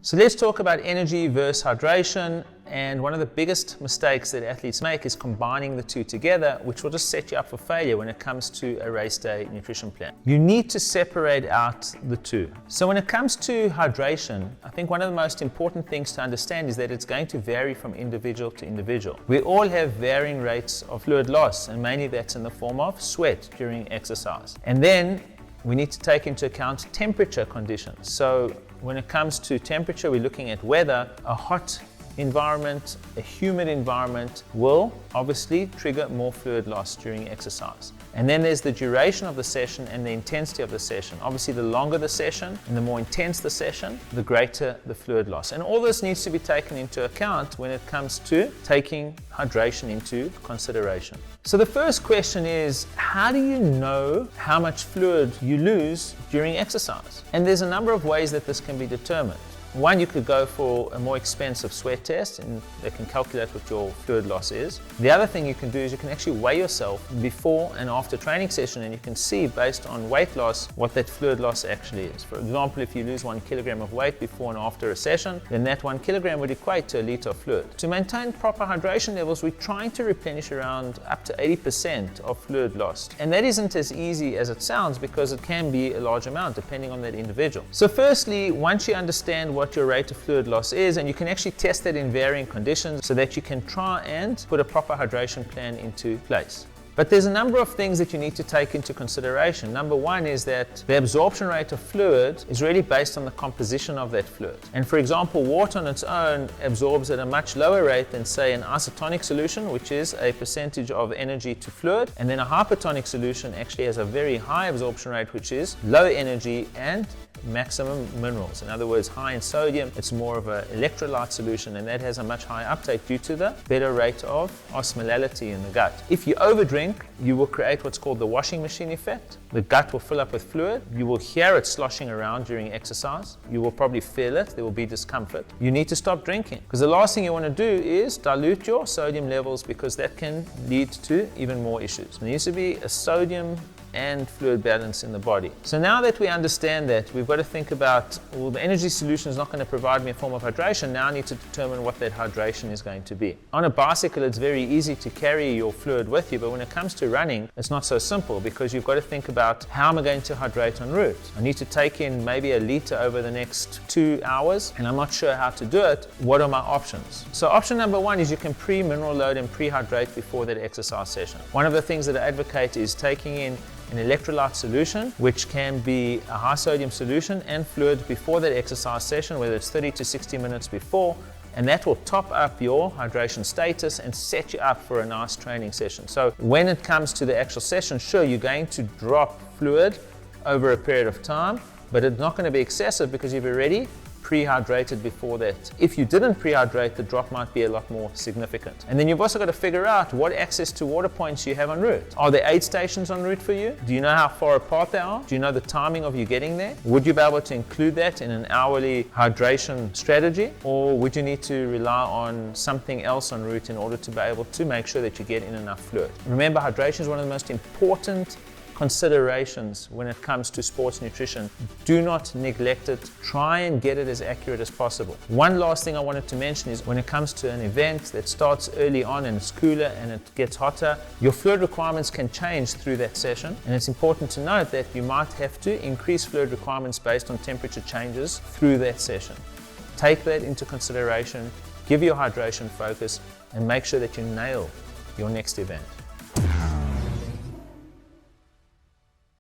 So let's talk about energy versus hydration. And one of the biggest mistakes that athletes make is combining the two together, which will just set you up for failure when it comes to a race day nutrition plan. You need to separate out the two. So when it comes to hydration, I think one of the most important things to understand is that it's going to vary from individual to individual. We all have varying rates of fluid loss, and mainly that's in the form of sweat during exercise. And then we need to take into account temperature conditions. So when it comes to temperature, we're looking at weather. A hot environment, a humid environment will obviously trigger more fluid loss during exercise. And then there's the duration of the session and the intensity of the session. Obviously, the longer the session and the more intense the session, the greater the fluid loss. And all this needs to be taken into account when it comes to taking hydration into consideration. So the first question is, how do you know how much fluid you lose during exercise? And there's a number of ways that this can be determined. One, you could go for a more expensive sweat test and they can calculate what your fluid loss is. The other thing you can do is you can actually weigh yourself before and after training session, and you can see based on weight loss what that fluid loss actually is. For example, if you lose 1 kilogram of weight before and after a session, then that 1 kilogram would equate to a liter of fluid. To maintain proper hydration levels, we're trying to replenish around up to 80% of fluid lost. And that isn't as easy as it sounds, because it can be a large amount depending on that individual. So firstly, once you understand what your rate of fluid loss is, and you can actually test that in varying conditions so that you can try and put a proper hydration plan into place. But there's a number of things that you need to take into consideration. Number one is that the absorption rate of fluid is really based on the composition of that fluid. And for example, water on its own absorbs at a much lower rate than, say, an isotonic solution, which is a percentage of energy to fluid. And then a hypertonic solution actually has a very high absorption rate, which is low energy and maximum minerals. In other words, high in sodium. It's more of an electrolyte solution, and that has a much higher uptake due to the better rate of osmolality in the gut. If you overdrink, you will create what's called the washing machine effect. The gut will fill up with fluid. You will hear it sloshing around during exercise. You will probably feel it. There will be discomfort. You need to stop drinking, because the last thing you want to do is dilute your sodium levels, because that can lead to even more issues. There needs to be a sodium and fluid balance in the body. So now that we understand that, we've got to think about, well, the energy solution is not going to provide me a form of hydration. Now I need to determine what that hydration is going to be. On a bicycle, it's very easy to carry your fluid with you, but when it comes to running, it's not so simple, because you've got to think about, how am I going to hydrate en route? I need to take in maybe a liter over the next 2 hours, and I'm not sure how to do it. What are my options? So option number one is you can pre-mineral load and pre-hydrate before that exercise session. One of the things that I advocate is taking in an electrolyte solution, which can be a high sodium solution, and fluid before that exercise session, whether it's 30 to 60 minutes before, and that will top up your hydration status and set you up for a nice training session. So when it comes to the actual session, sure, you're going to drop fluid over a period of time, but it's not going to be excessive because you've already pre-hydrated before that. If you didn't pre-hydrate, the drop might be a lot more significant. And then you've also got to figure out what access to water points you have en route. Are there aid stations en route for you? Do you know how far apart they are? Do you know the timing of you getting there? Would you be able to include that in an hourly hydration strategy? Or would you need to rely on something else en route in order to be able to make sure that you get in enough fluid? Remember, hydration is one of the most important considerations when it comes to sports nutrition. Do not neglect it. Try and get it as accurate as possible. One last thing I wanted to mention is, when it comes to an event that starts early on and it's cooler and it gets hotter, your fluid requirements can change through that session, and it's important to note that you might have to increase fluid requirements based on temperature changes through that session. Take that into consideration, give your hydration focus, and make sure that you nail your next event.